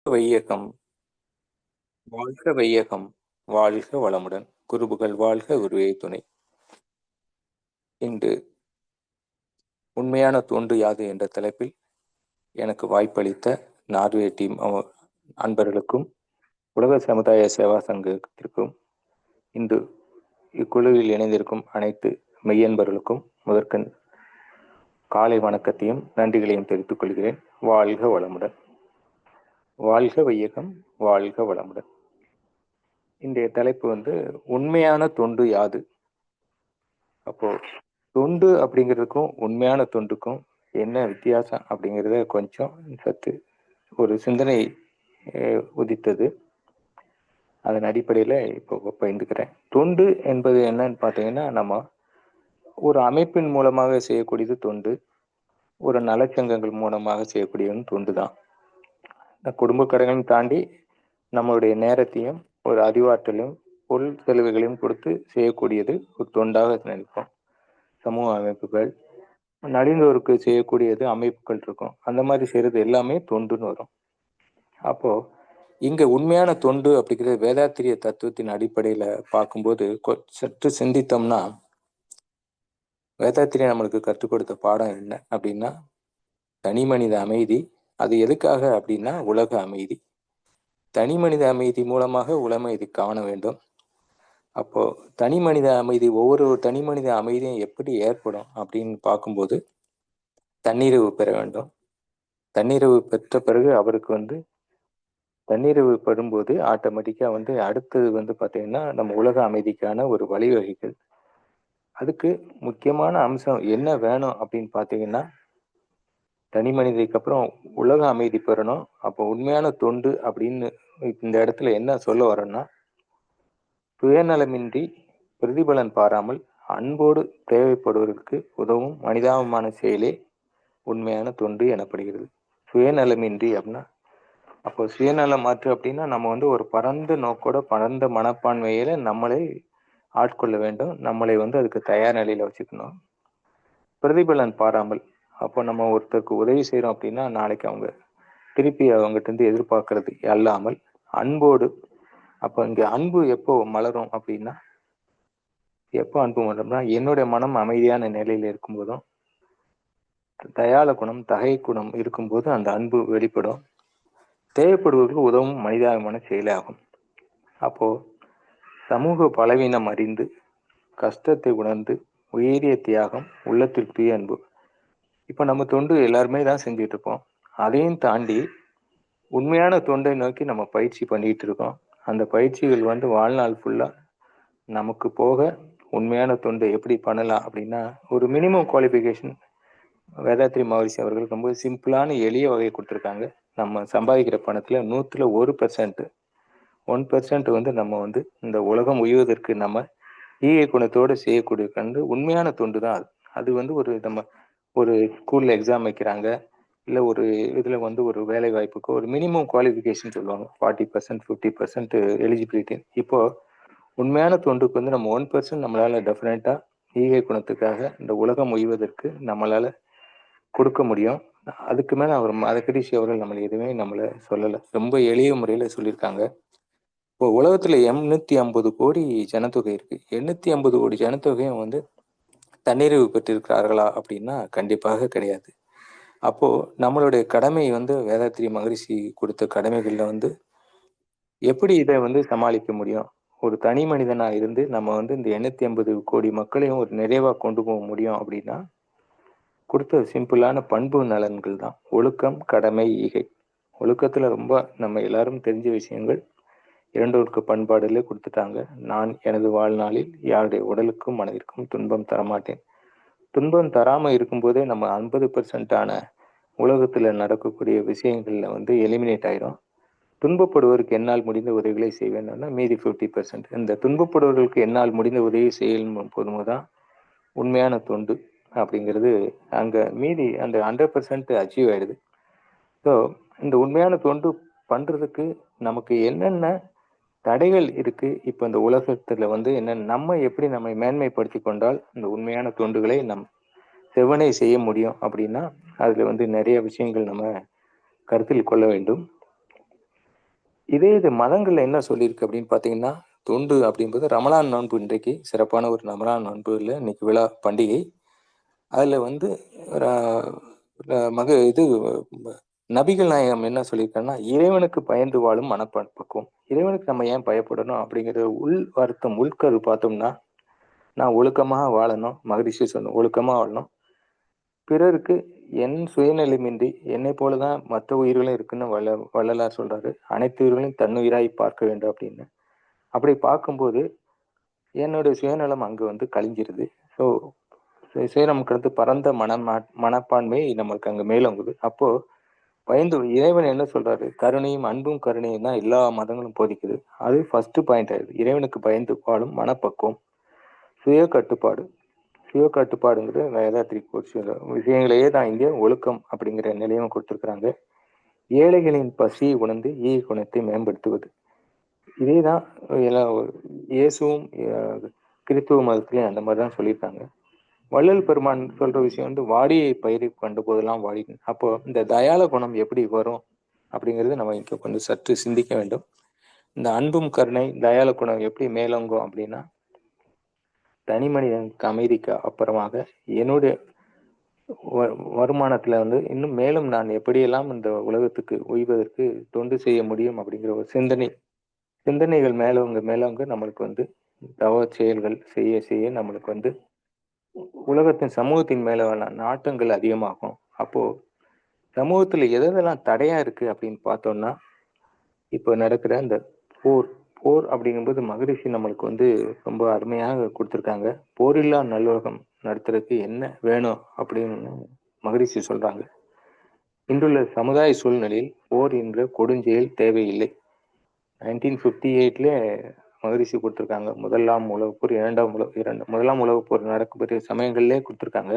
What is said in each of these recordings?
வையகம், வாழ்க வையகம், வாழ்க வளமுடன். குருபுகழ் வாழ்க, குருவே துணை. இன்று உண்மையான தொண்டு யாது என்ற தலைப்பில் எனக்கு வாய்ப்பளித்த நார்வே டீம் அன்பர்களுக்கும் உலக சமுதாய சேவா சங்கத்திற்கும் இன்று இக்குழுவில் இணைந்திருக்கும் அனைத்து மெய்யன்பர்களுக்கும் முதற்கண் காலை வணக்கத்தையும் நன்றிகளையும் தெரிவித்துக் கொள்கிறேன். வாழ்க வளமுடன். வாழ்க வையகம், வாழ்க வளமுடன். இன்றைய தலைப்பு உண்மையான தொண்டு யாது. அப்போ தொண்டு அப்படிங்கிறதுக்கும் உண்மையான தொண்டுக்கும் என்ன வித்தியாசம் அப்படிங்கிறத கொஞ்சம் சற்று ஒரு சிந்தனை உதித்தது. அதன் அடிப்படையில் இப்போ பகிர்ந்துக்கிறேன். தொண்டு என்பது என்னன்னு பார்த்தீங்கன்னா, நம்ம ஒரு அமைப்பின் மூலமாக செய்யக்கூடியது தொண்டு, ஒரு நலச்சங்கங்கள் மூலமாக செய்யக்கூடியது தொண்டு தான். குடும்ப கடன்களையும் தாண்டி நம்மளுடைய நேரத்தையும் ஒரு அறிவாற்றலையும் பொருள் செலவுகளையும் கொடுத்து செய்யக்கூடியது ஒரு தொண்டாக நினைப்போம். சமூக அமைப்புகள் நலிந்தோருக்கு செய்யக்கூடியது அமைப்புகள் இருக்கும். அந்த மாதிரி செய்யறது எல்லாமே தொண்டுன்னு வரும். அப்போ இங்க உண்மையான தொண்டு அப்படிங்கிறது வேதாத்திரிய தத்துவத்தின் அடிப்படையில பார்க்கும்போது சற்று சிந்தித்தோம்னா, வேதாத்திரியம் நம்மளுக்கு கற்றுக் கொடுத்த பாடம் என்ன அப்படின்னா, தனி மனித அமைதி. அது எதுக்காக அப்படின்னா உலக அமைதி. தனி மனித அமைதி மூலமாக உலகை காண வேண்டும். அப்போ தனி மனித அமைதி, ஒவ்வொரு தனி மனித அமைதியும் எப்படி ஏற்படும் அப்படின்னு பார்க்கும்போது, தன்னிறைவு பெற வேண்டும். தன்னிறைவு பெற்ற பிறகு அவருக்கு தன்னிறைவு பெறும்போது ஆட்டோமேட்டிக்கா அடுத்தது பார்த்தீங்கன்னா நம்ம உலக அமைதிக்கான ஒரு வழிவகைகள். அதுக்கு முக்கியமான அம்சம் என்ன வேணும் அப்படின்னு பார்த்தீங்கன்னா, தனி மனிதனுக்கு அப்புறம் உலக அமைதி பெறணும். அப்போ உண்மையான தொண்டு அப்படின்னு இந்த இடத்துல என்ன சொல்ல வரோம்னா, சுயநலமின்றி பிரதிபலன் பாராமல் அன்போடு தேவைப்படுவதற்கு உதவும் மனிதாபமான செயலே உண்மையான தொண்டு எனப்படுகிறது. சுயநலமின்றி அப்படின்னா, அப்போ சுயநலம் மாற்று அப்படின்னா நம்ம ஒரு பரந்த நோக்கோட பரந்த மனப்பான்மையில நம்மளை ஆட்கொள்ள வேண்டும். நம்மளை அதுக்கு தயார் நிலையில வச்சுக்கணும். பிரதிபலன் பாராமல், அப்போ நம்ம ஒருத்தருக்கு உதவி செய்யறோம் அப்படின்னா நாளைக்கு அவங்க திருப்பி அவங்ககிட்ட இருந்து எதிர்பார்க்கறது அல்லாமல் அன்போடு. அப்போ இங்க அன்பு எப்போ மலரும் அப்படின்னா, எப்போ அன்பு மலரும்னா என்னுடைய மனம் அமைதியான நிலையில இருக்கும்போதும், தயால குணம் தகை குணம் இருக்கும்போது அந்த அன்பு வெளிப்படும். தேவைப்படுவதற்கு உதவும் மனிதாபிமான செயலாகும். அப்போ சமூக பலவீனம் அறிந்து கஷ்டத்தை உணர்ந்து உயரிய தியாகம் உள்ளத்தில் தூய அன்பு. இப்ப நம்ம தொண்டு எல்லாருமே தான் செஞ்சுட்டு இருப்போம். அதையும் தாண்டி உண்மையான தொண்டை நோக்கி நம்ம பயிற்சி பண்ணிட்டு இருக்கோம். அந்த பயிற்சிகள் வாழ்நாள் ஃபுல்லா நமக்கு போக உண்மையான தொண்டை எப்படி பண்ணலாம் அப்படின்னா, ஒரு மினிமம் குவாலிஃபிகேஷன் வேதாத்ரி மகரிஷி அவர்கள் ரொம்ப சிம்பிளான எளிய வகையை கொடுத்துருக்காங்க. நம்ம சம்பாதிக்கிற பணத்துல 100% 1% நம்ம இந்த உலகம் உய்வதற்கு நம்ம ஈகை குணத்தோடு செய்யக்கூடிய உண்மையான தொண்டு தான் அது. அது ஒரு நம்ம ஒரு ஸ்கூல்ல எக்ஸாம் வைக்கிறாங்க, இல்ல ஒரு இதுல ஒரு வேலை வாய்ப்புக்கு ஒரு மினிமம் குவாலிஃபிகேஷன் சொல்லுவாங்க. 40% 50% எலிஜிபிலிட்டி. இப்போ உண்மையான தொண்டுக்கு நம்ம 1% நம்மளால டெஃபினட்டா ஈகை குணத்துக்காக இந்த உலகம் உய்வதற்கு நம்மளால கொடுக்க முடியும். அதுக்கு மேல அவர் மதகரிஷி அவர்கள் நம்மளை சொல்லல. ரொம்ப எளிய முறையில சொல்லியிருக்காங்க. இப்போ உலகத்துல 850 கோடி ஜனத்தொகை இருக்கு. 850 கோடி ஜனத்தொகையும் தன்னிறைவு பெற்றிருக்கிறார்களா அப்படின்னா கண்டிப்பாக கிடையாது. அப்போ நம்மளுடைய கடமை வேதாத்திரி மகரிஷி கொடுத்த கடமைகள்ல எப்படி இதை சமாளிக்க முடியும்? ஒரு தனி மனிதனா இருந்து நம்ம இந்த 850 கோடி மக்களையும் ஒரு நிறைவா கொண்டு போக முடியும் அப்படின்னா, கொடுத்த சிம்பிளான பண்பு நலன்கள் தான். ஒழுக்கம், கடமை, ஈகை. ஒழுக்கத்துல ரொம்ப நம்ம எல்லாரும் தெரிஞ்ச விஷயங்கள். இரண்டோருக்கு பண்பாடுல கொடுத்துட்டாங்க. நான் எனது வாழ்நாளில் யாருடைய உடலுக்கும் மனதிற்கும் துன்பம் தரமாட்டேன். துன்பம் தராம இருக்கும்போதே நம்ம 50% உலகத்துல நடக்கக்கூடிய விஷயங்கள்ல எலிமினேட் ஆயிரும். துன்பப்படுவதற்கு என்னால் முடிந்த உதவிகளை செய்வேன்னா மீதி 50%. இந்த துன்பப்படுவர்களுக்கு என்னால் முடிந்த உதவி செய்யும் போதுதான் உண்மையான தொண்டு அப்படிங்கிறது அங்க மீதி அந்த 100% அச்சீவ் ஆயிடுது. ஸோ இந்த உண்மையான தொண்டு பண்றதுக்கு நமக்கு என்னென்ன தடைகள் இருக்கு? இப்ப இந்த உலகத்துல என்ன நம்ம எப்படி நம்மை மேன்மைப்படுத்தி கொண்டால் இந்த உண்மையான தொண்டுகளை நம் செவ்வனே செய்ய முடியும் அப்படின்னா, அதுல நிறைய விஷயங்கள் நம்ம கருத்தில் கொள்ள வேண்டும். இது மதங்கள்ல என்ன சொல்லியிருக்கு அப்படின்னு பார்த்தீங்கன்னா, தொண்டு அப்படின்பது ரமலான் நோன்பு இன்றைக்கு சிறப்பான ஒரு ரமலான் நோன்புல இன்னைக்கு விழா பண்டிகை. அதுல வந்து ர ர மக இது ம நபிகள் நாயகம் என்ன சொல்லியிருக்காங்கன்னா, இறைவனுக்கு பயந்து வாழும் பக்குவம். இறைவனுக்கு நம்ம ஏன் பயப்படணும் அப்படிங்கிற உள் வருத்தம், உள்கரு பார்த்தோம்னா, நான் ஒழுக்கமா வாழணும். மகரிஷி சொன்ன ஒழுக்கமா வாழணும். பிறருக்கு என் சுயநலமின்றி என்னைப் போல தான் மற்ற உயிர்களும் இருக்குன்னு வள்ளலார் சொல்றாரு. அனைத்து உயிர்களையும் தன்னுயிராய் பார்க்க வேண்டும் அப்படின்னு. அப்படி பார்க்கும்போது என்னுடைய சுயநலம் அங்க வந்து கழிஞ்சிருது. ஸோ சுயநலம் கடந்து பரந்த மனப்பான்மை நம்மளுக்கு அங்க மேலோங்குது. அப்போ பயந்து இறைவன் என்ன சொல்றாரு? கருணையும், அன்பும் கருணையும் தான் எல்லா மதங்களும் போதிக்குது. அது ஃபர்ஸ்ட் பாயிண்ட் ஆயிடுது. இறைவனுக்கு பயந்து வாழும் மனப்பக்குவம், சுய கட்டுப்பாடு. சுய கட்டுப்பாடுங்கிறது வேதாத்திரி கோட்ஸ் விஷயங்களையே தான் இங்கே ஒழுக்கம் அப்படிங்கிற நிலையம் கொடுத்துருக்குறாங்க. ஏழைகளின் பசியை உணர்ந்து ஈகை குணத்தை மேம்படுத்துவது. இதே தான் எல்லா இயேசுவும் கிறித்துவ மதத்திலையும் அந்த மாதிரி தான் சொல்லியிருக்காங்க. வள்ளல் பெருமான் சொல்ற விஷயம் வந்து வாடியை பயிரை கண்ட போதெல்லாம் வாடி. அப்போ இந்த தயால குணம் எப்படி வரும் அப்படிங்கிறது நம்ம இங்க கொஞ்சம் சற்று சிந்திக்க வேண்டும். இந்த அன்பும் கருணை தயால குணம் எப்படி மேலோங்கும் அப்படின்னா, தனி மனிதனுக்கு அமைதிக்கு அப்புறமாக என்னுடைய வருமானத்துல வந்து இன்னும் மேலும் நான் எப்படியெல்லாம் இந்த உலகத்துக்கு உய்வதற்கு தொண்டு செய்ய முடியும் அப்படிங்கிற ஒரு சிந்தனைகள் மேலோங்க மேலோங்க நம்மளுக்கு வந்து தவ செயல்கள் செய்ய செய்ய நம்மளுக்கு வந்து உலகத்தின் சமூகத்தின் மேல நாட்டங்கள் அதிகமாகும். அப்போ சமூகத்துல எதெல்லாம் தடையா இருக்கு அப்படின்னு பார்த்தோம்னா, இப்போ நடக்கிற இந்த போர் போர் அப்படிங்கும்போது மகரிஷி நம்மளுக்கு வந்து ரொம்ப அருமையாக கொடுத்துருக்காங்க. போரில்லா நல்லுலகம் நடத்துறதுக்கு என்ன வேணும் அப்படின்னு மகரிஷி சொல்றாங்க. இன்றுள்ள சமுதாய சூழ்நிலையில் போர் என்ற கொடுஞ்செயல் தேவையில்லை. 1958ல மகரிஷி கொடுத்துருக்காங்க. முதலாம் உலகப் போர், முதலாம் உலகப் போர் நடக்கக்கூடிய சமயங்கள்லே கொடுத்துருக்காங்க.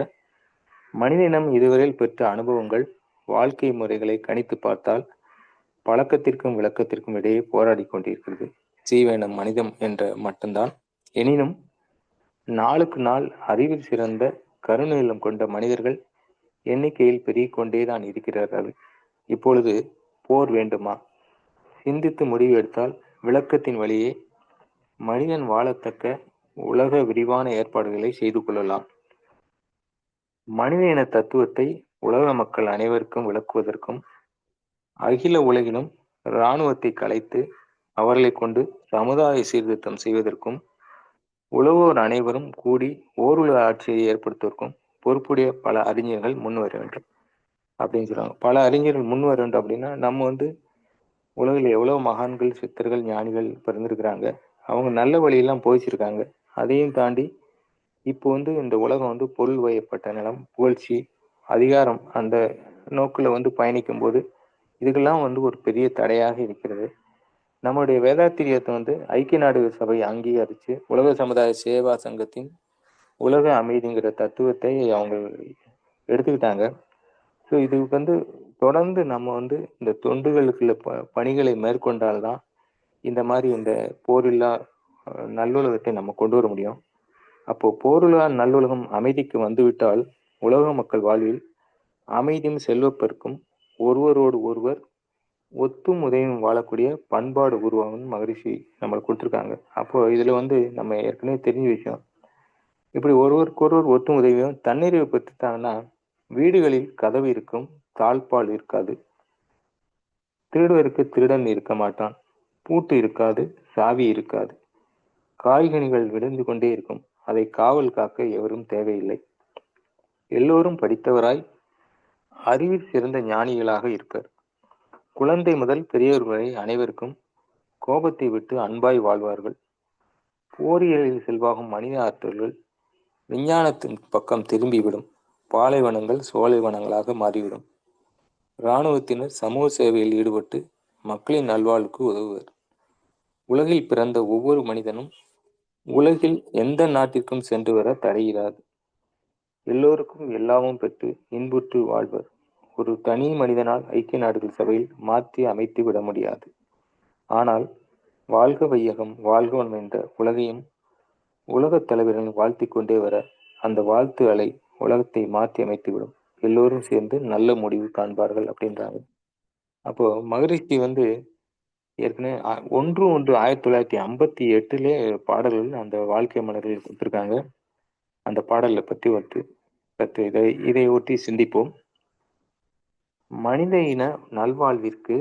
மனித இனம் இதுவரையில் பெற்ற அனுபவங்கள், வாழ்க்கை முறைகளை கணித்து பார்த்தால் பழக்கத்திற்கும் விளக்கத்திற்கும் இடையே போராடி கொண்டிருக்கிறது. ஜீவனம் மனிதம் என்ற மட்டும்தான். எனினும் நாளுக்கு நாள் அறிவில் சிறந்த கருணையுள்ளம் கொண்ட மனிதர்கள் எண்ணிக்கையில் பெருகிக் கொண்டேதான் இருக்கிறார்கள். இப்பொழுது போர் வேண்டுமா? சிந்தித்து முடிவு எடுத்தால் விளக்கத்தின் வழியே மனிதன் வாழத்தக்க உலக விரிவான ஏற்பாடுகளை செய்து கொள்ளலாம். மனித இன தத்துவத்தை உலக மக்கள் அனைவருக்கும் விளக்குவதற்கும், அகில உலகிலும் இராணுவத்தை கலைத்து அவர்களை கொண்டு சமுதாய சீர்திருத்தம் செய்வதற்கும், உலகோர் அனைவரும் கூடி ஓருலக ஆட்சியை ஏற்படுத்துவதற்கும் பொறுப்புடைய பல அறிஞர்கள் முன் வர வேண்டும் அப்படின்னு சொல்றாங்க. பல அறிஞர்கள் முன் வர வேண்டும் அப்படின்னா, நம்ம வந்து உலகில் எவ்வளவு மகான்கள், சித்தர்கள், ஞானிகள் பிறந்திருக்கிறாங்க. அவங்க நல்ல வழியெல்லாம் போதிச்சிருக்காங்க. அதையும் தாண்டி இப்போ வந்து இந்த உலகம் வந்து பொருள் வயப்பட்ட நிலம், புகழ்ச்சி, அதிகாரம் அந்த நோக்குல வந்து பயணிக்கும்போது இதுக்கெல்லாம் வந்து ஒரு பெரிய தடையாக இருக்கிறது. நம்முடைய வேதாத்திரியத்தை வந்து ஐக்கிய நாடுகள் சபை அங்கீகரிச்சு உலக சமுதாய சேவா சங்கத்தின் உலக அமைதிங்கிற தத்துவத்தை அவங்க எடுத்துக்கிட்டாங்க. ஸோ இது வந்து தொடர்ந்து நம்ம வந்து இந்த தொண்டுகளுக்குள்ள பணிகளை மேற்கொண்டால்தான் இந்த மாதிரி இந்த போரில்லா நல்லுலகத்தை நம்ம கொண்டு வர முடியும். அப்போ போரில்லா நல்லுலகம் அமைதிக்கு வந்துவிட்டால் உலக மக்கள் வாழ்வில் அமைதியும் செல்வப்பெருக்கும் ஒருவரோடு ஒருவர் ஒத்தும் உதவியும் வாழக்கூடிய பண்பாடு உருவாகும்னு மகரிஷி நம்மளுக்கு கொடுத்துருக்காங்க. அப்போ இதுல வந்து நம்ம ஏற்கனவே தெரிஞ்ச விஷயம். இப்படி ஒருவருக்கொருவர் ஒத்தும் உதவியும் தன்னிறைவு பெற்றுட்டாங்கன்னா வீடுகளில் கதவு இருக்கும், தாழ்பால் இருக்காது. திருடுவருக்கு திருடன் இருக்க மாட்டான். பூட்டு இருக்காது, சாவி இருக்காது. காய்கனிகள் விழுந்து கொண்டே இருக்கும். அதை காவல் காக்க எவரும் தேவையில்லை. எல்லோரும் படித்தவராய் அறிவில் சிறந்த ஞானிகளாக இருப்பர். குழந்தை முதல் பெரியவர் வரை அனைவருக்கும் கோபத்தை விட்டு அன்பாய் வாழ்வார்கள். போரியலில் செல்வாகும் மனித ஆற்றல்கள் விஞ்ஞானத்தின் பக்கம் திரும்பிவிடும். பாலைவனங்கள் சோலைவனங்களாக மாறிவிடும். இராணுவத்தினர் சமூக சேவையில் ஈடுபட்டு மக்களின் நல்வாழ்வுக்கு உதவுவர். உலகில் பிறந்த ஒவ்வொரு மனிதனும் உலகில் எந்த நாட்டிற்கும் சென்று வர தடையிடாது. எல்லோருக்கும் எல்லாமும் பெற்று இன்புற்று வாழ்வர். ஒரு தனி மனிதனால் ஐக்கிய நாடுகள் சபையில் மாற்றி அமைத்து விட முடியாது. ஆனால் வாழ்க வையகம் வாழ்கவன் என்ற உலகையும் உலகத் தலைவர்கள் வாழ்த்திக் கொண்டே வர அந்த வாழ்த்து அலை உலகத்தை மாற்றி அமைத்துவிடும். எல்லோரும் சேர்ந்து நல்ல முடிவு காண்பார்கள் அப்படின்றாங்க. அப்போ மகரிஷி வந்து ஏற்கனவே 1958 பாடல்கள் அந்த வாழ்க்கை மலரில் கொடுத்திருக்காங்க. அந்த பாடலை பற்றி சற்று இதை ஒட்டி சிந்திப்போம். மனித இன நல்வாழ்விற்கு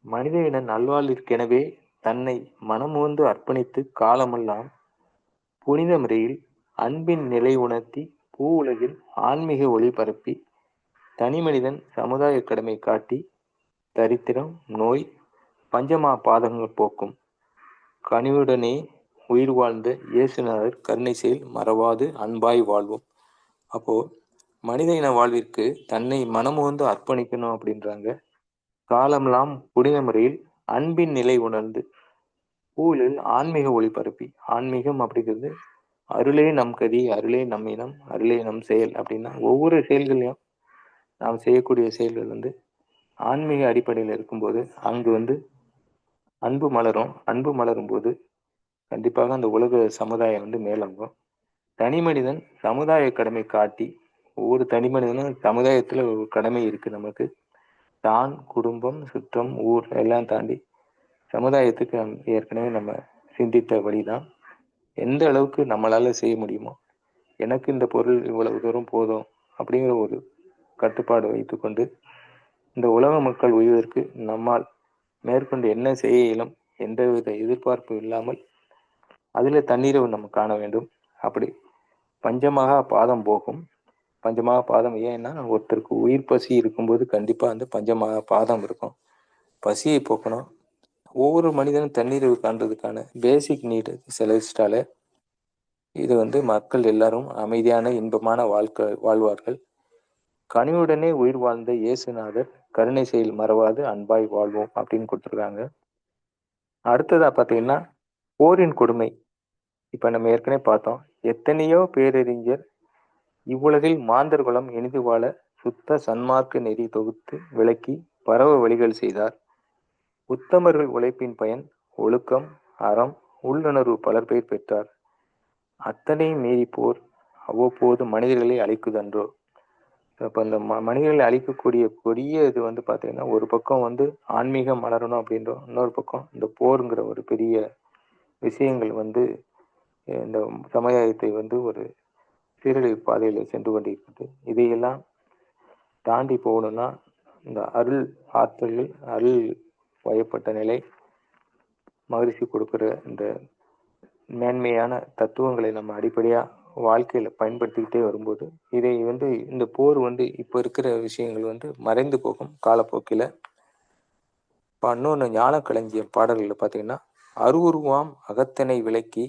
மனித இன நல்வாழ்விற்கெனவே தன்னை மனமுவந்து அர்ப்பணித்து காலமெல்லாம் புனித முறையில் அன்பின் நிலை உணர்த்தி பூ உலகில் ஆன்மீக ஒளி பரப்பி தனிமனிதன் சமுதாய கடமை காட்டி தரித்திரம், நோய், பஞ்சமா பாதகங்கள் போக்கும் கனிவுடனே உயிர் வாழ்ந்த இயேசுநாதர் கருணை செயல் மறவாது அன்பாய் வாழ்வோம். அப்போ மனித இன வாழ்விற்கு தன்னை மனமுவந்து அர்ப்பணிக்கணும் அப்படின்றாங்க. காலமெல்லாம் புனித முறையில் அன்பின் நிலை உணர்ந்து பூவில் ஆன்மீக ஒளி பரப்பி, ஆன்மீகம் அப்படிங்கிறது அருளே நம் கதி, அருளே நம் இனம், அருளே நம் செயல் அப்படின்னா ஒவ்வொரு செயல்களையும் நாம் செய்யக்கூடிய செயல்கள் ஆன்மீக அடிப்படையில் இருக்கும்போது அங்கு அன்பு மலரும். அன்பு மலரும் போது கண்டிப்பாக அந்த உலக சமுதாயம் மேலோங்கும். தனி மனிதன் சமுதாய கடமை காட்டி ஒவ்வொரு தனி மனிதனும் சமுதாயத்துல ஒரு கடமை இருக்கு நமக்கு. தான், குடும்பம், சுற்றம், ஊர் எல்லாம் தாண்டி சமுதாயத்துக்கு ஏற்கனவே நம்ம சிந்தித்த வழிதான். எந்த அளவுக்கு நம்மளால செய்ய முடியுமோ, எனக்கு இந்த பொருள் இவ்வளவு தூரம் போதும் அப்படிங்கிற ஒரு கட்டுப்பாடு வைத்துக்கொண்டு இந்த உலக மக்கள் உய்வதற்கு நம்மால் மேற்கொண்டு என்ன செய்ய இயலும், எந்தவித எதிர்பார்ப்பு இல்லாமல் அதில் தண்ணீரை நம்ம காண வேண்டும். அப்படி பஞ்சமாக பாதம் போகும். பஞ்சமாக பாதம் ஏன்னா ஒருத்தருக்கு உயிர் பசி இருக்கும்போது கண்டிப்பாக பஞ்சமாக பாதம் இருக்கும். பசியை போக்கணும். ஒவ்வொரு மனிதனும் தண்ணீரை காண்றதுக்கான பேசிக் நீடு செலவிச்சிட்டாலே இது மக்கள் எல்லாரும் அமைதியான இன்பமான வாழ்வார்கள். கனிவுடனே உயிர் வாழ்ந்த இயேசுநாதர் கருணை செயல் மறவாது அன்பாய் வாழ்வோம் அப்படின்னு கொடுத்துருக்காங்க. அடுத்ததா பார்த்தீங்கன்னா போரின் கொடுமை. இப்ப நம்ம ஏற்கனவே பார்த்தோம். எத்தனையோ பேரறிஞர் இவ்வுலகில் மாந்தர் குலம் இனிது வாழ சுத்த சன்மார்க்க நெறி தொகுத்து விளக்கி பரவ வழிகள் செய்தார். உத்தமர்கள் உழைப்பின் பயன் ஒழுக்கம், அறம், உள்ளுணர்வு பலர் பெயர் பெற்றார். அத்தனையும் மீறி போர் அவ்வப்போது மனிதர்களை அழிக்குதன்றோ. அப்போ இந்த மனிதர்களை அழிக்கக்கூடிய கொடிய இது பார்த்தீங்கன்னா ஒரு பக்கம் ஆன்மீகம் மலரணும் அப்படின்றோம், இன்னொரு பக்கம் இந்த போருங்கிற ஒரு பெரிய விஷயங்கள் இந்த சமுதாயத்தை ஒரு சீரழிவு பாதையில் சென்று கொண்டிருக்கிறது. இதையெல்லாம் தாண்டி போகணும்னா இந்த அருள் ஆற்றல்கள், அருள் வயப்பட்ட நிலை, மகிழ்ச்சி கொடுக்குற இந்த மேன்மையான தத்துவங்களை நம்ம அடிப்படையாக வாழ்க்கையில் பயன்படுத்திக்கிட்டே வரும்போது இதை இந்த போர் இப்போ இருக்கிற விஷயங்கள் மறைந்து போகும் காலப்போக்கில். இப்போ இன்னொன்று ஞானக்களஞ்சியம் பாடல்களில் பார்த்தீங்கன்னா அருவுருவாம் அகத்தனை விளக்கி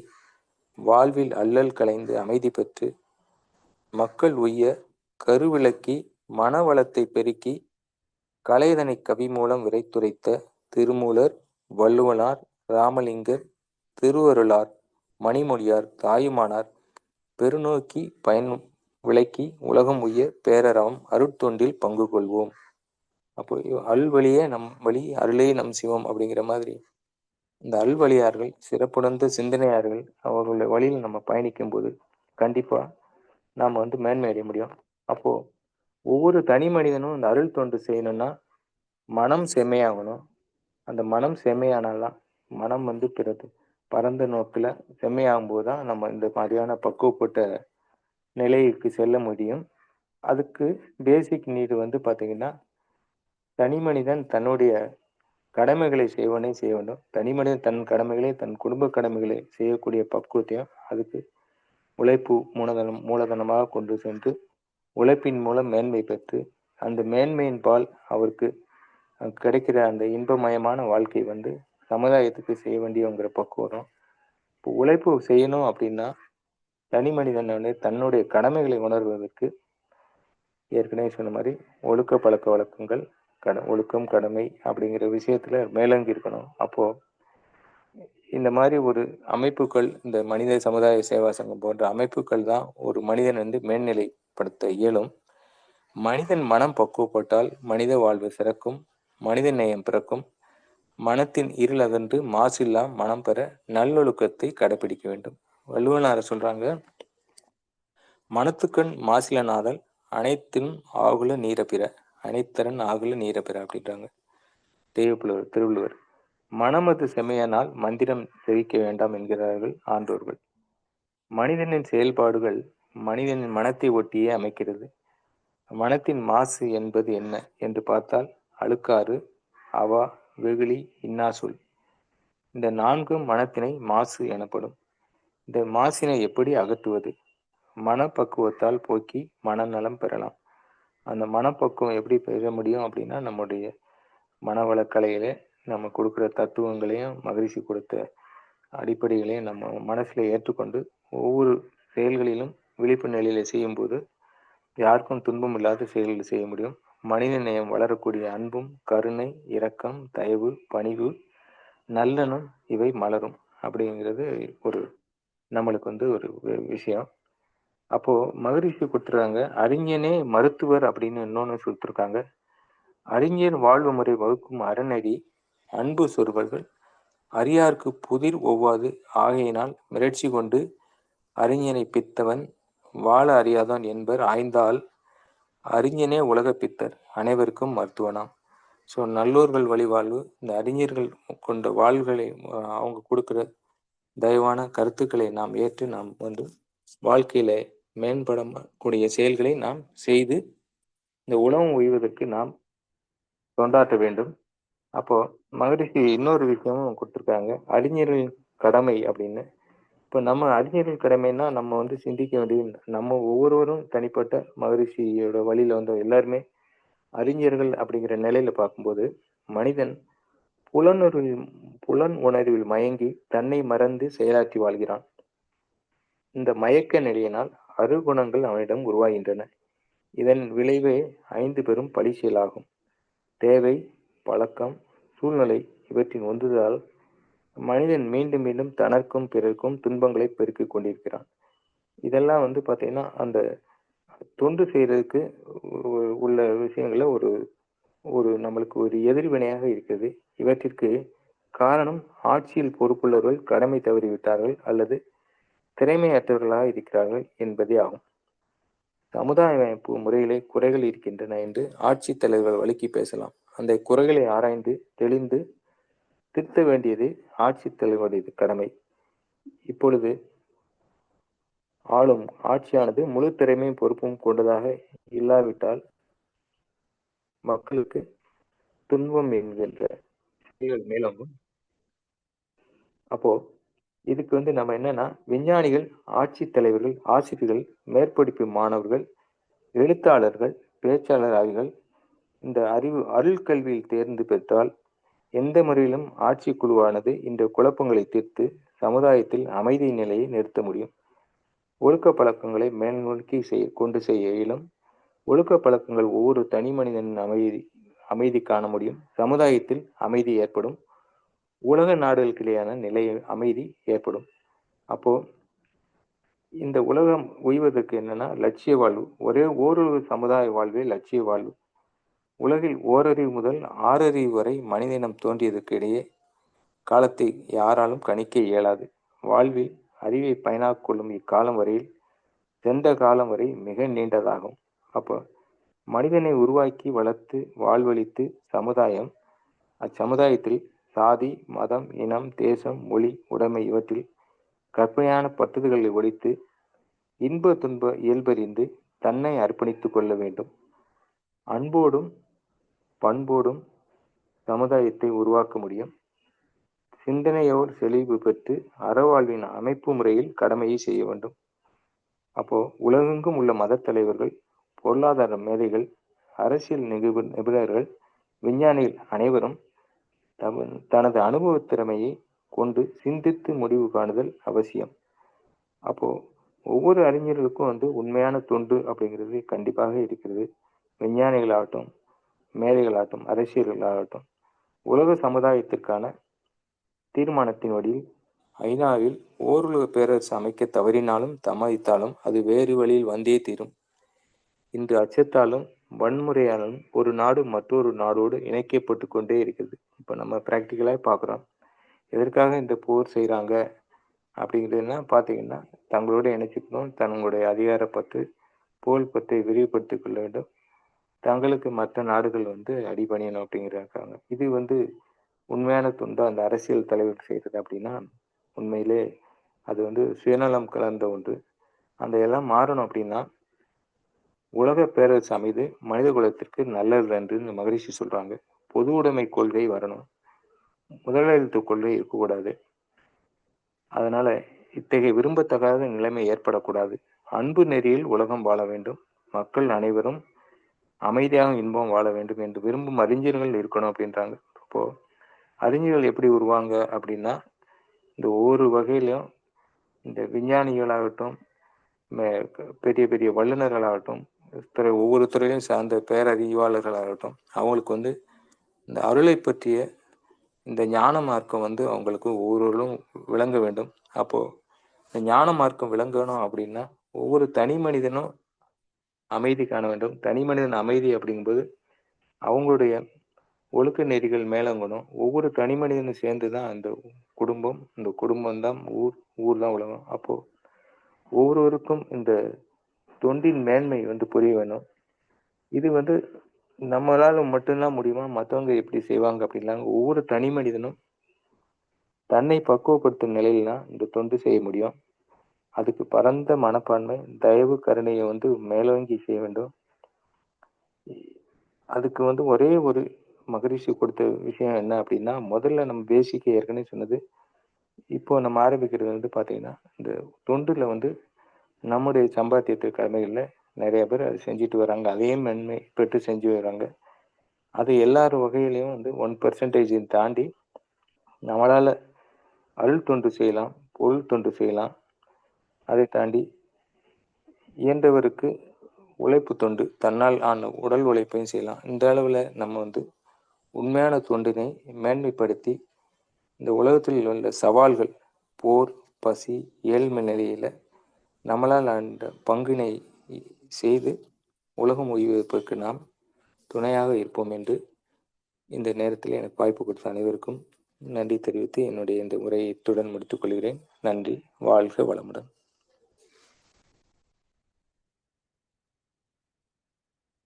வாழ்வில் அல்லல் களைந்து அமைதி பெற்று மக்கள் உய்ய கருவிளக்கி மனவளத்தை பெருக்கி கலைதனை கவி மூலம் விரைத்துரைத்த திருமூலர், வள்ளுவனார், ராமலிங்கர், திருவருளார், மணிமொழியார், தாயுமானார் பெருநோக்கி பயன் விளக்கி உலகம் உய்ய பேரறவம் அருட்தொண்டில் பங்கு கொள்வோம். அப்போ அல்வழியே நம் வழி, அருளே நம் சிவம் அப்படிங்கிற மாதிரி இந்த அல்வழியார்கள், சிறப்புணர்ந்த சிந்தனையார்கள் அவர்களுடைய வழியில் நம்ம பயணிக்கும் போது கண்டிப்பா நாம் மேன்மை அடைய முடியும். அப்போ ஒவ்வொரு தனி மனிதனும் இந்த அருள் தொண்டு செய்யணும்னா மனம் செம்மையாகணும். அந்த மனம் செம்மையானால்தான் மனம் பிறகு பரந்த நோக்கில் செம்மையாகும் போது தான் நம்ம இந்த மாதிரியான பக்குவப்பட்ட நிலைக்கு செல்ல முடியும். அதுக்கு பேசிக் நீடு பார்த்தீங்கன்னா தனி மனிதன் தன்னுடைய கடமைகளை செய்ய வேண்டும். தனி மனிதன் தன் கடமைகளை, தன் குடும்ப கடமைகளை செய்யக்கூடிய பக்குவத்தையும் அதுக்கு உழைப்பு மூலதனமாக கொண்டு சென்று உழைப்பின் மூலம் மேன்மை பெற்று அந்த மேன்மையின் பால் அவருக்கு கிடைக்கிற அந்த இன்பமயமான வாழ்க்கை சமுதாயத்துக்கு செய்ய வேண்டியங்கிற பக்குவம். இப்போ உழைப்பு செய்யணும் அப்படின்னா தனி மனிதன் தன்னுடைய கடமைகளை உணர்வதற்கு ஏற்கனவே சொன்ன மாதிரி ஒழுக்க பழக்க வழக்கங்கள், ஒழுக்கம், கடமை அப்படிங்கிற விஷயத்துல மேலோங்கி இருக்கணும். அப்போ இந்த மாதிரி ஒரு அமைப்புகள், இந்த மனித சமுதாய சேவா சங்கம் போன்ற அமைப்புகள் தான் ஒரு மனிதன் மேல்நிலைப்படுத்த இயலும். மனிதன் மனம் பக்குவப்பட்டால் மனித வாழ்வு சிறக்கும், மனித நேயம் பிறக்கும். மனத்தின் இருள் அகன்று மாசில்லா மனம் பெற நல்லொழுக்கத்தை கடைபிடிக்க வேண்டும். வள்ளுவனார் சொல்றாங்க, மனத்துக்கண் அனைத்தின் ஆகுல நீர பிற, அனைத்தரன் ஆகுல நீர பிற அப்படின்றாங்க. திருவள்ளுவர். மனமது செம்மையானால் மந்திரம் செவிக்க வேண்டாம் என்கிறார்கள் ஆன்றோர்கள். மனிதனின் செயல்பாடுகள் மனிதனின் மனத்தை ஒட்டியே அமைக்கிறது. மனத்தின் மாசு என்பது என்ன என்று பார்த்தால் அழுக்காறு, அவா, வெகுளி, இன்னாசொல். இந்த நான்கும் மனத்தினை மாசு எனப்படும். இந்த மாசினை எப்படி அகற்றுவது? மனப்பக்குவத்தால் போக்கி மனநலம் பெறலாம். அந்த மனப்பக்குவம் எப்படி பெற முடியும் அப்படின்னா, நம்முடைய மனவளக்கலையிலே நம்ம கொடுக்குற தத்துவங்களையும், மகரிஷி கொடுத்த அடிப்படைகளையும் நம்ம மனசுல ஏற்றுக்கொண்டு, ஒவ்வொரு செயல்களிலும் விழிப்பு நிலையில செய்யும்போது, யாருக்கும் துன்பம் இல்லாத செயல்களை செய்ய முடியும். மனித நேயம் வளரக்கூடிய அன்பும், கருணை, இரக்கம், தயவு, பணிவு, நல்லெண்ணம் இவை மலரும். அப்படிங்கிறது ஒரு நம்மளுக்கு ஒரு விஷயம். அப்போ மகரிஷி குடுத்துறாங்க, அறிஞனே மருத்துவர் அப்படின்னு இன்னொன்னு சொல்லிருக்காங்க. அறிஞர் வாழ்வு முறை வகுக்கும் அறநெறி அன்பு சொற்கள் அறியார்க்கு புதிர் ஒவ்வாது ஆகையினால் மிரட்சி கொண்டு அறிஞனை பித்தவன் வாழ அறியாதான் என்பர் ஆய்ந்தால் அறிஞனே உலக பித்தர் அனைவருக்கும் மருத்துவனாம். ஸோ நல்லோர்கள் வழிவாழ்வு, இந்த அறிஞர்கள் கொண்ட வாழ்வுகளை அவங்க கொடுக்குற தயவான கருத்துக்களை நாம் ஏற்று நாம் வாழ்க்கையில மேம்படக்கூடிய செயல்களை நாம் செய்து இந்த உலகம் உய்வதற்கு நாம் தொண்டாற்ற வேண்டும். அப்போ மகரிஷி இன்னொரு விஷயமும் கொடுத்துருக்காங்க, அறிஞர்களின் கடமை அப்படின்னு. இப்போ நம்ம அறிஞர்கள் கடமைன்னா நம்ம சிந்திக்க வேண்டியது, நம்ம ஒவ்வொருவரும் தனிப்பட்ட மகரிஷியோட வழியில எல்லாருமே அறிஞர்கள் அப்படிங்கிற நிலையில பார்க்கும்போது, மனிதன் புலன் உணர்வில் மயங்கி தன்னை மறந்து செயலாற்றி வாழ்கிறான். இந்த மயக்க நிலையினால் அருகுணங்கள் அவனிடம் உருவாகின்றன. இதன் விளைவே 5 பெரும் பழி செயலாகும். தேவை, பழக்கம், சூழ்நிலை இவற்றின் உந்துதலால் மனிதன் மீண்டும் மீண்டும் தனக்கும் பிறருக்கும் துன்பங்களை பெருக்கிக் கொண்டிருக்கிறான். இதெல்லாம் பார்த்தீங்கன்னா அந்த தொண்டு செய்யறதுக்கு உள்ள விஷயங்கள ஒரு ஒரு நம்மளுக்கு ஒரு எதிர்வினையாக இருக்கிறது. இவற்றிற்கு காரணம் ஆட்சியில் பொறுப்புள்ளவர்கள் கடமை தவறிவிட்டார்கள் அல்லது திறமையற்றவர்களாக இருக்கிறார்கள் என்பதே ஆகும். சமுதாய அமைப்பு முறையிலே குறைகள் இருக்கின்றன என்று ஆட்சித் தலைவர்கள் வழுக்கி பேசலாம். அந்த குறைகளை ஆராய்ந்து தெளிந்து திருத்த வேண்டியது ஆட்சித் தலைவருடைய கடமை. இப்பொழுது ஆளும் ஆட்சியானது முழு திறமையும் பொறுப்பும் கொண்டதாக இல்லாவிட்டால் மக்களுக்கு துன்பம் என்கின்ற செயல்கள் மேலோங்கும். அப்போ இதுக்கு நம்ம என்னன்னா, விஞ்ஞானிகள், ஆட்சித் தலைவர்கள், ஆசிரியர்கள், மேற்படிப்பு மாணவர்கள், எழுத்தாளர்கள், பேச்சாளர் ஆகியோர்கள் இந்த அருள் கல்வியில் தேர்ந்து பெற்றால் எந்த முறையிலும் ஆட்சி குழுவானது இந்த குழப்பங்களை தீர்த்து சமுதாயத்தில் அமைதி நிலையை நிறுத்த முடியும். ஒழுக்க பழக்கங்களை மேல் நோக்கி கொண்டு செய்ய இயலும். ஒழுக்க பழக்கங்கள் ஒவ்வொரு தனி மனிதனின் அமைதி காண முடியும். சமுதாயத்தில் அமைதி ஏற்படும். உலக நாடுகளுக்கிடையான நிலை அமைதி ஏற்படும். அப்போ இந்த உலகம் உய்வதற்கு என்னன்னா லட்சிய வாழ்வு. ஓரொரு சமுதாய வாழ்வே லட்சிய வாழ்வு. உலகில் ஓரறிவு முதல் 6 அறிவு வரை மனிதனம் தோன்றியதற்கு இடையே காலத்தை யாராலும் கணிக்க இயலாது. வாழ்வில் அறிவை பயனாக கொள்ளும் இக்காலம் வரையில் சென்ற காலம் வரை மிக நீண்டதாகும். அப்போ மனிதனை உருவாக்கி வளர்த்து வாழ்வளித்து சமுதாயம், அச்சமுதாயத்தில் சாதி, மதம், இனம், தேசம், மொழி, உடைமை இவற்றில் கற்பனையான பற்றுதல்களை ஒழித்து இன்ப துன்ப இயல்பறிந்து தன்னை அர்ப்பணித்துக் கொள்ள வேண்டும். அன்போடும் பண்போடும் சமுதாயத்தை உருவாக்க முடியும். சிந்தனையோர் செழிவு பெற்று அறவாழ்வின் அமைப்பு முறையில் கடமையை செய்ய வேண்டும். அப்போ உலகெங்கும் உள்ள மத தலைவர்கள், பொருளாதார மேதைகள், அரசியல் நிபுணர்கள், விஞ்ஞானிகள் அனைவரும் தனது அனுபவ திறமையை கொண்டு சிந்தித்து முடிவு காணுதல் அவசியம். அப்போ ஒவ்வொரு அறிஞர்களுக்கும் உண்மையான தொண்டு அப்படிங்கிறது கண்டிப்பாக இருக்கிறது. விஞ்ஞானிகளாகட்டும், மேதைகளாகட்டும், அரசியல்களாகட்டும், உலக சமுதாயத்திற்கான தீர்மானத்தின் வழியில் ஐநாவில் ஓருலக பேரரசு அமைக்க தவறினாலும் சம்மதித்தாலும் அது வேறு வழியில் வந்தே தீரும். இன்று அச்சத்தாலும் வன்முறையாலும் ஒரு நாடு மற்றொரு நாடோடு இணைக்கப்பட்டு கொண்டே இருக்கிறது. இப்போ நம்ம பிராக்டிக்கலாக பார்க்குறோம். எதற்காக இந்த போர் செய்கிறாங்க அப்படிங்கிறதுனா பார்த்தீங்கன்னா, தங்களோடு இணைச்சிக்கணும், தங்களுடைய அதிகார பற்று, புகழ் பற்றை விரிவுபடுத்திக் கொள்ள வேண்டும். தங்களுக்கு மற்ற நாடுகள் வந்து அடிபணியணும் அப்படிங்கிறாங்க. இது வந்து உண்மையான தொண்டு அந்த அரசியல் தலைவர் செய்றது அப்படின்னா, உண்மையிலே அது வந்து சுயநலம் கலந்த ஒன்று. அந்த எல்லாம் மாறணும் அப்படின்னா, உலக பேரரசு அமைது மனித குலத்திற்கு நல்லது என்று மகரிஷி சொல்றாங்க. பொது உடைமை கொள்கை வரணும். முதலாளித்துவ கொள்கை இருக்கக்கூடாது. அதனால இத்தகைய விரும்பத்தகாத நிலைமை ஏற்படக்கூடாது. அன்பு நெறியில் உலகம் வாழ வேண்டும். மக்கள் அனைவரும் அமைதியாக இன்பம் வாழ வேண்டும் என்று விரும்பும் அறிஞர்கள் இருக்கணும் அப்படின்றாங்க. இப்போ அறிஞர்கள் எப்படி உருவாங்க அப்படின்னா, இந்த ஒவ்வொரு வகையிலும் இந்த விஞ்ஞானிகளாகட்டும், மே பெரிய பெரிய வல்லுநர்களாகட்டும், ஒவ்வொரு துறையிலும் சார்ந்த பேரறிவாளர்களாகட்டும், அவங்களுக்கு வந்து இந்த அருளை பற்றிய இந்த ஞான மார்க்கம் வந்து அவங்களுக்கு ஒவ்வொருவரும் விளங்க வேண்டும். அப்போ இந்த ஞான மார்க்கம் விளங்கணும் அப்படின்னா, ஒவ்வொரு தனி மனிதனும் அமைதி காண வேண்டும். தனி மனிதன் அமைதி அப்படிங்கும்போது, அவங்களுடைய ஒழுக்க நெறிகள் மேலோங்கணும். ஒவ்வொரு தனி மனிதனும் சேர்ந்து தான் அந்த குடும்பம், இந்த குடும்பம் தான் ஊர், ஊர் தான் உலகம். அப்போ ஒவ்வொருவருக்கும் இந்த தொண்டின் மேன்மை வந்து புரிய வேணும். இது வந்து நம்மளால மட்டும் தான் முடியுமா? மத்தவங்க எப்படி செய்வாங்க அப்படின்லாம் ஒவ்வொரு தனி மனிதனும் தன்னை பக்குவப்படுத்தும் நிலையில தான் இந்த தொண்டு செய்ய முடியும். அதுக்கு பரந்த மனப்பான்மை, தயவு, கருணைய வந்து மேலோங்கி செய்ய வேண்டும். அதுக்கு வந்து ஒரே ஒரு மகரிஷி கொடுத்த விஷயம் என்ன அப்படின்னா, முதல்ல நம்ம பேசிக் ஏற்கனவே சொன்னது. இப்போ நம்ம ஆரம்பிக்கிறது வந்து பார்த்தீங்கன்னா, இந்த தொண்டுல வந்து நம்முடைய சம்பாத்தியத்துக்காக இல்ல. நெறைய பேர் அத செஞ்சுட்டு வராங்க. அதே மென்மை பெற்று செஞ்சு வராங்க. அது எல்லார் வகையிலயும் வந்து 1% தாண்டி நம்மளால அருள் தொண்டு செய்யலாம், பொருள் தொண்டு செய்யலாம். அதை தாண்டி இயன்றவருக்கு உழைப்பு தொண்டு, தன்னால் ஆன உடல் உழைப்பையும் செய்யலாம். இந்த அளவுல நம்ம வந்து உண்மையான தொண்டினை மேன்மைப்படுத்தி, இந்த உலகத்தில் உள்ள சவால்கள், போர், பசி, ஏழ்மை நிலையில நம்மளால் அந்த பங்கினை செய்து உலகம் உய்வதற்கு நாம் துணையாக இருப்போம் என்று இந்த நேரத்தில் எனக்கு வாய்ப்பு கொடுத்த அனைவருக்கும் நன்றி தெரிவித்து என்னுடைய இந்த உரையை இத்துடன் முடித்துக் கொள்கிறேன். நன்றி. வாழ்க வளமுடன்.